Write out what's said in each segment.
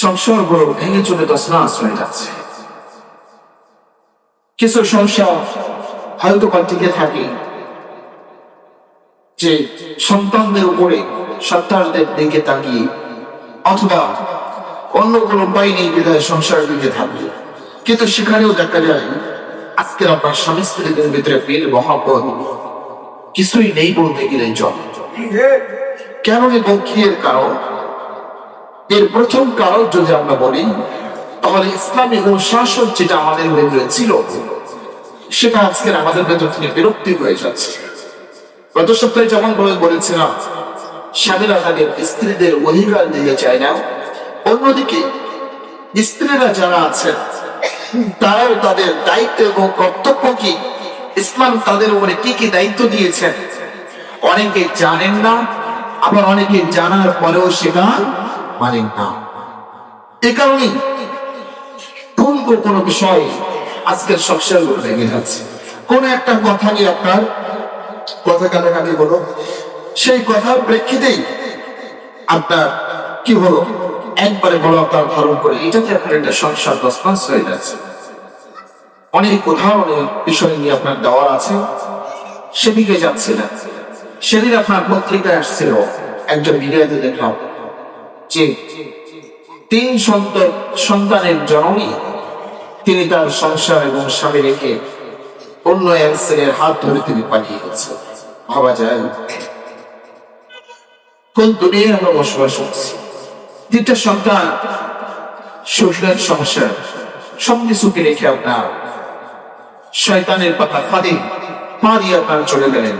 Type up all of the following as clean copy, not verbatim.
সংসারগুলো ভেঙে চলে তছনছ হয়ে যাচ্ছে। কিছু সংসার হয়তো টিকে থাকে যে সন্তানদের উপরে, সন্তানদের দিকে তাকিয়ে, অথবা অন্য কোনো উপায় নেই বিধায় সংসারের দিকে থাকবে। কিন্তু সেখানেও দেখা যায় আজকের আপনার স্বামী স্ত্রীদের ভিতরে প্রেম মহব্বত কিছুই নেই বলতে গেলে চলে। কেন এবং কি এর কারণ? এর প্রথম কারণ যদি আমরা বলি, তাহলে ইসলামী অনুশাসন যেটা আমাদের ভেতরে ছিল সেটা আজকের আমাদের ভেতর থেকে বিরক্তি হয়ে যাচ্ছে। গত সপ্তাহে যেমন বলেছিলাম, স্বামীরা তাদের স্ত্রীদের অধিকার দিতে চায় না, অন্যদিকে স্ত্রীরা যারা আছেন তারাও তাদের দায়িত্ব এবং কর্তব্য কি, ইসলাম তাদের উপরে কি কি দায়িত্ব দিয়েছেন অনেকে জানেন না, আবার অনেকে জানার পরেও সেটা মানেন না। এ কারণে ভুল কোনো বিষয় আজকের সংসারগুলো লেগে যাচ্ছে। কোন একটা কথা নিয়ে আপনার কথা কাটাকাটি হলো, সেই কথার প্রেক্ষিতেই আপনার কি হলো, একবারে বড় আপনার ধারণ করে এটাতে আপনার একটা সংসার তছনছ হয়ে যাচ্ছে। অনেক উদাহরণের বিষয় নিয়ে আপনার দেওয়ার আছে, সেদিকে যাচ্ছে না। সেদিন আপনার পত্রিকায় আসছিল, একজন ভিডিওতে দেখলাম যে 3 সন্তানের জননী, তিনি তার সংসার এবং স্বামী রেখে অন্য এক ছেলের হাত ধরে তিনি পালিয়ে গেছে। ভাবা যায় কোন দুনিয়ায় আমরা বসবাস করছি। 3টা সন্তান, শ্বশুরের সংসার, সবকিছুকে রেখে আপনার শয়তানের পাতা ফাঁদে পা দিয়ে আপনার চলে গেলেন।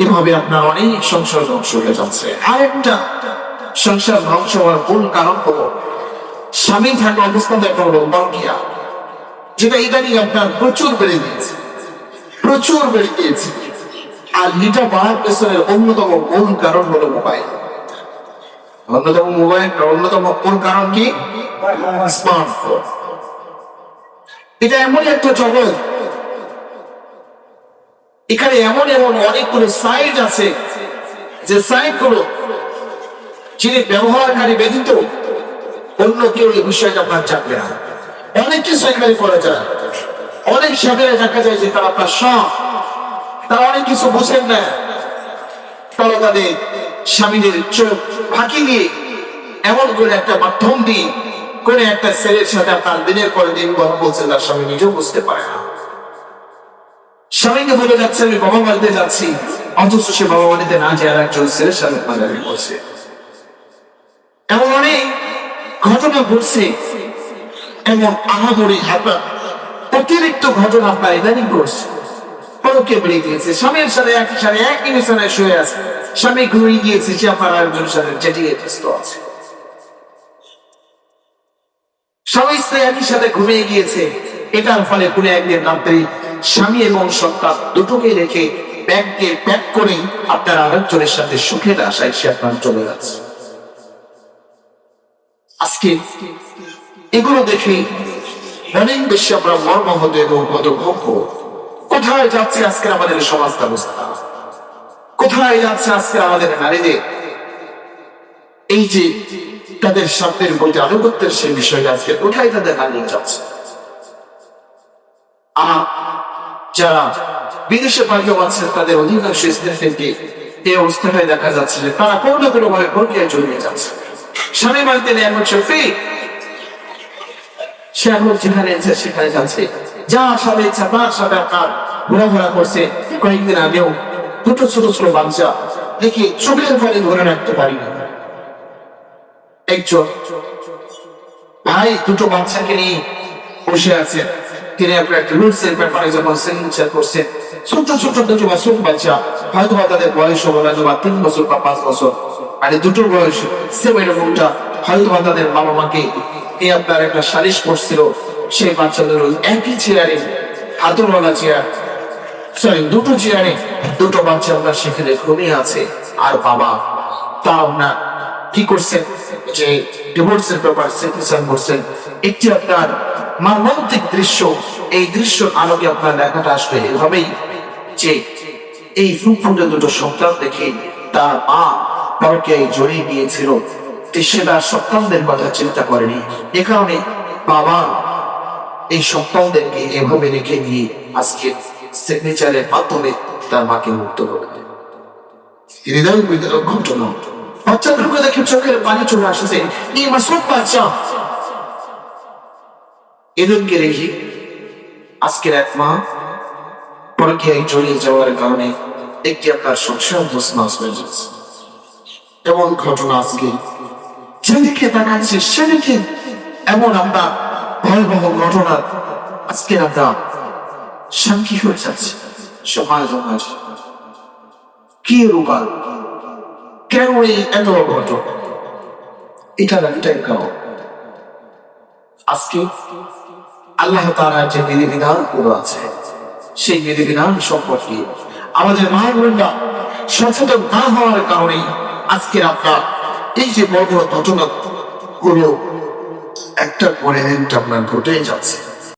এভাবে আপনার অনেক সংসার ধ্বংস হয়ে যাচ্ছে। আরেকটা সংসার ধ্বংস হওয়ার মূল কারণ হলো স্বামী থাকা অবস্থাতে একটা হলো বরকিয়া, যেটা ইদানিং আপনার প্রচুর বেড়ে গিয়েছে। আর এটা বাড়ার পেছনে অন্যতম মূল কারণ হলো মোবাইল। অন্যতম মূল কারণ কি? স্মার্টফোন। এটা এমনই একটা জগৎ, এখানে এমন অনেকগুলো সাইট আছে, যে সাইট গুলো যিনি ব্যবহারকারী ব্যতীত অন্য কেউ এই বিষয়টা আপনার জানবে না। অনেক কিছু এখানে করা যায়। অনেক স্বামীরা দেখা যায় যে তারা আপনার তারা অনেক কিছু বোঝেন না, তারা তাদের স্বামীদের চোখ ফাঁকি দিয়ে এমন করে একটা মাধ্যম দিয়ে করে একটা ছেলের সাথে আপনার দিনের পর দিন কথা বলছে, তার স্বামী নিজেও বুঝতে পারে না। স্বামীকে বলে যাচ্ছে আমি বাবা বাড়িতে যাচ্ছি, অথচ সে বাবা বাড়িতে না যায় আর একজন ছেলের সাথে পালামি করছে। এমন অনেক ঘটনা ঘটছে, এমন আহামরি অতিরিক্ত ঘটনা আপনার ইদানিং ঘটছে। পরকে বেড়ে গিয়েছে, স্বামীর সাথে একই বিছানায় শুয়ে আছে, স্বামী ঘুমিয়ে গিয়েছে, সে আপনার আরেকজনের সাথে জেটিয়ে ব্যস্ত আছে। স্বামী স্ত্রী একই সাথে ঘুমিয়ে গিয়েছে, এটার ফলে পুরো একদিন রাত্রে স্বামী এবং সন্তান দুটোকে রেখে ব্যাগকে প্যাক করে আপনার আরেকজনের সাথে সুখের আশায় সে আপনার চলে যাচ্ছে। আজকে এগুলো দেখে অনেক বেশি আমরা মর্মাহত এবং হতভম্ব। কোথায় যাচ্ছে আজকে আমাদের সমাজ ব্যবস্থা? কোথায় যাচ্ছে আজকে আমাদের নারীদের এই যে তাদের স্বার্থের প্রতি আনুগত্যের সেই বিষয়টা আজকে কোথায় তাদের হারিয়ে যাচ্ছে? যারা বিদেশে পালিয়ে আছে তাদের অধিকাংশ স্ত্রীদেরকে এই অবস্থায় দেখা যাচ্ছে যে তারা কোনো না কোনো ভাবে প্রক্রিয়ায় জড়িয়ে যাচ্ছে। স্বামী বাড়িতে নেই হচ্ছে ফ্রি, সে এখন যেখানে আছে সেখানে যাচ্ছে, যা সাথে ইচ্ছা তার সাথে আপনার ঘোরাফেরা করছে। কয়েকদিন আগেও 2টো ছোট ছোট বাচ্চা দেখি চোখের ফলে ধরে রাখতে পারি না। একজন ভাই 2টো বাচ্চাকে নিয়ে বসে আছে, তিনি আপনার একটা রুলসের ব্যাপারে যখন সিগনেচার করছেন, ছোট 2টো মাসুম বাচ্চা, হয়তো তাদের বয়স হবে হয়তো 3 বছর বা 5 বছর, আর 2টোর বয়স সেম এরকমটা, হয়তো তাদের বাবা মাকে আপনার একটা সালিশ করছিল, সেই বাচ্চাদের একই চেয়ারে, হাতুড়ওয়ালা চেয়ার, 2টো চেয়ারে 2টো বাচ্চা আপনার সেখানে ঘুমিয়ে আছে। আর বাবা তা আপনার কি করছেন, যে ডিভোর্সের ব্যাপার সিগনেচার করছেন। একটি আপনার মর্মান্তিক দৃশ্য, এই দৃশ্য আলোকে আপনার দেখাটা আসবে এভাবেই যে এই ফুটফুটে 2টো সন্তান দেখে তার মা বাবাকে জড়িয়ে গিয়েছিল, সে তার সন্তানদের কথা চিন্তা করেনি। এ কারণে বাবা এই সন্তানদেরকে এভাবে রেখে দিয়ে আজকে সিগনেচারের মাধ্যমে তার মাকে মুক্ত করে দেন। হৃদয় বিদারক ঘটনা। বাচ্চাদেরকে দেখে চোখের পানি চলে আসছে। এই মাসুদ বাচ্চা এদেরকে রেখে আজকের এক মা পরকীয়ায় জড়িয়ে যাওয়ার কারণে একটি আপনার সংসার ধসমাস হয়ে যাচ্ছে। এমন ঘটনা আজকে যেদিকে তাকাচ্ছে সেদিকে এমন আমরা ভয়াবহ ঘটনা আজকে আমরা সাক্ষী হয়ে যাচ্ছে। সমাজ কি রূপা, কেন এই এত ঘটনা? এটাই কারণ আজকে আল্লাহ তাআলার যে বিধিবিধান গুলো আছে সেই বিধিবিধান সম্পর্কে আমাদের মা বোনরা সচেতন না হওয়ার কারণে আজকে আপনার এই যে বড় বড় ঘটনা গুলো একটা পরে একটা আপনার ঘটে যাচ্ছে।